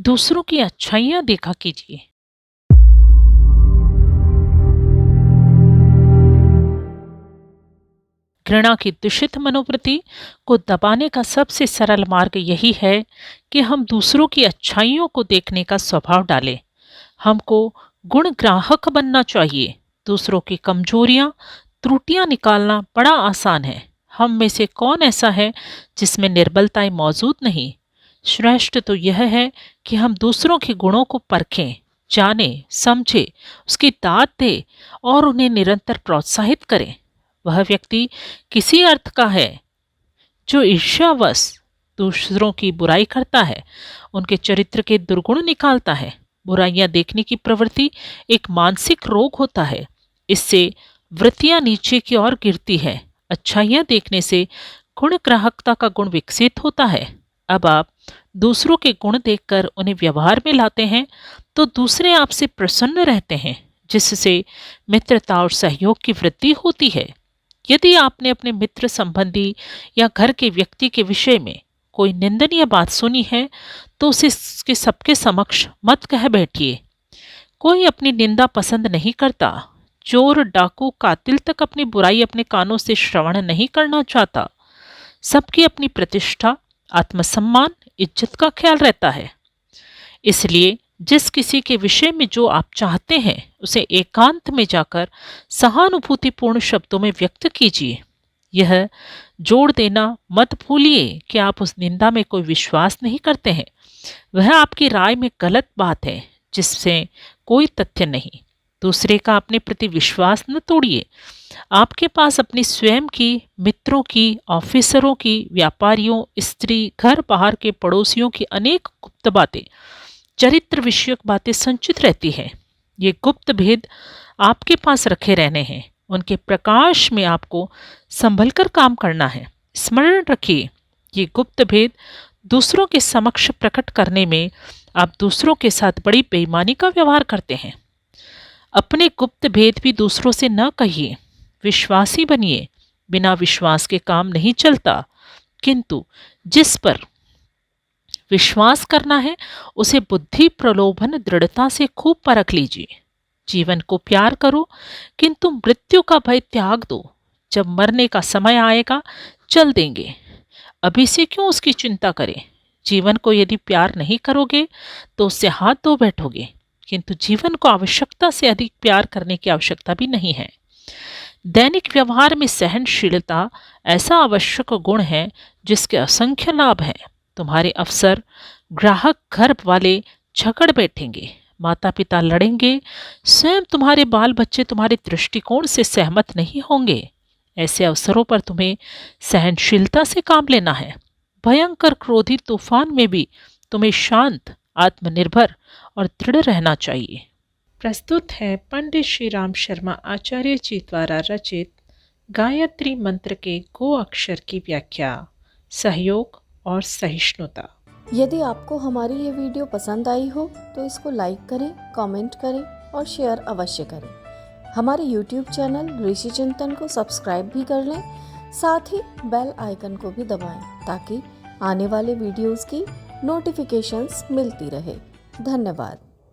दूसरों की अच्छाइयाँ देखा कीजिए। घृणा की दूषित मनोवृत्ति को दबाने का सबसे सरल मार्ग यही है कि हम दूसरों की अच्छाइयों को देखने का स्वभाव डालें। हमको गुण ग्राहक बनना चाहिए। दूसरों की कमजोरियां, त्रुटियां निकालना बड़ा आसान है। हम में से कौन ऐसा है जिसमें निर्बलताएं मौजूद नहीं? श्रेष्ठ तो यह है कि हम दूसरों के गुणों को परखें, जानें, समझें, उसकी दाद दें और उन्हें निरंतर प्रोत्साहित करें। वह व्यक्ति किसी अर्थ का है जो ईर्ष्यावश दूसरों की बुराई करता है, उनके चरित्र के दुर्गुण निकालता है। बुराइयां देखने की प्रवृत्ति एक मानसिक रोग होता है। इससे वृत्तियां नीचे की ओर गिरती है। अच्छाइयां देखने से गुण ग्राहकता का गुण विकसित होता है। अब आप दूसरों के गुण देखकर उन्हें व्यवहार में लाते हैं तो दूसरे आपसे प्रसन्न रहते हैं, जिससे मित्रता और सहयोग की वृद्धि होती है। यदि आपने अपने मित्र संबंधी या घर के व्यक्ति के विषय में कोई निंदनीय बात सुनी है तो उसे उसके सबके समक्ष मत कह बैठिए। कोई अपनी निंदा पसंद नहीं करता। चोर, डाकू, कातिल तक अपनी बुराई अपने कानों से श्रवण नहीं करना चाहता। सबकी अपनी प्रतिष्ठा, आत्मसम्मान, इज्जत का ख्याल रहता है। इसलिए जिस किसी के विषय में जो आप चाहते हैं उसे एकांत में जाकर सहानुभूतिपूर्ण शब्दों में व्यक्त कीजिए। यह जोड़ देना मत भूलिए कि आप उस निंदा में कोई विश्वास नहीं करते हैं। वह आपकी राय में गलत बात है जिससे कोई तथ्य नहीं। दूसरे का अपने प्रति विश्वास न तोड़िए। आपके पास अपनी स्वयं की, मित्रों की, ऑफिसरों की, व्यापारियों, स्त्री, घर बाहर के पड़ोसियों की अनेक गुप्त बातें, चरित्र विषयक बातें संचित रहती हैं। ये गुप्त भेद आपके पास रखे रहने हैं। उनके प्रकाश में आपको संभलकर काम करना है। स्मरण रखिए, ये गुप्त भेद दूसरों के समक्ष प्रकट करने में आप दूसरों के साथ बड़ी बेईमानी का व्यवहार करते हैं। अपने गुप्त भेद भी दूसरों से न कहिए। विश्वासी बनिए। बिना विश्वास के काम नहीं चलता, किंतु जिस पर विश्वास करना है उसे बुद्धि, प्रलोभन, दृढ़ता से खूब परख लीजिए। जीवन को प्यार करो, किंतु मृत्यु का भय त्याग दो। जब मरने का समय आएगा चल देंगे, अभी से क्यों उसकी चिंता करें। जीवन को यदि प्यार नहीं करोगे तो उससे हाथ धो बैठोगे, किंतु जीवन को आवश्यकता से अधिक प्यार करने की आवश्यकता भी नहीं है। दैनिक व्यवहार में सहनशीलता ऐसा आवश्यक गुण है जिसके असंख्य लाभ हैं। तुम्हारे अफसर, ग्राहक, घर वाले झगड़ बैठेंगे, माता पिता लड़ेंगे, स्वयं तुम्हारे बाल बच्चे तुम्हारे दृष्टिकोण से सहमत नहीं होंगे। ऐसे अवसरों पर तुम्हें सहनशीलता से काम लेना है। भयंकर क्रोधी तूफान में भी तुम्हें शांत, आत्मनिर्भर और दृढ़ रहना चाहिए। प्रस्तुत है पंडित श्री राम शर्मा आचार्य जी द्वारा रचित गायत्री मंत्र के गो अक्षर की व्याख्या, सहयोग और सहिष्णुता। यदि आपको हमारी ये वीडियो पसंद आई हो तो इसको लाइक करें, कमेंट करें और शेयर अवश्य करें। हमारे YouTube चैनल ऋषि चिंतन को सब्सक्राइब भी कर लें, साथ ही बेल आइकन को भी दबाएं ताकि आने वाले वीडियोस की नोटिफिकेशंस मिलती रहे। धन्यवाद।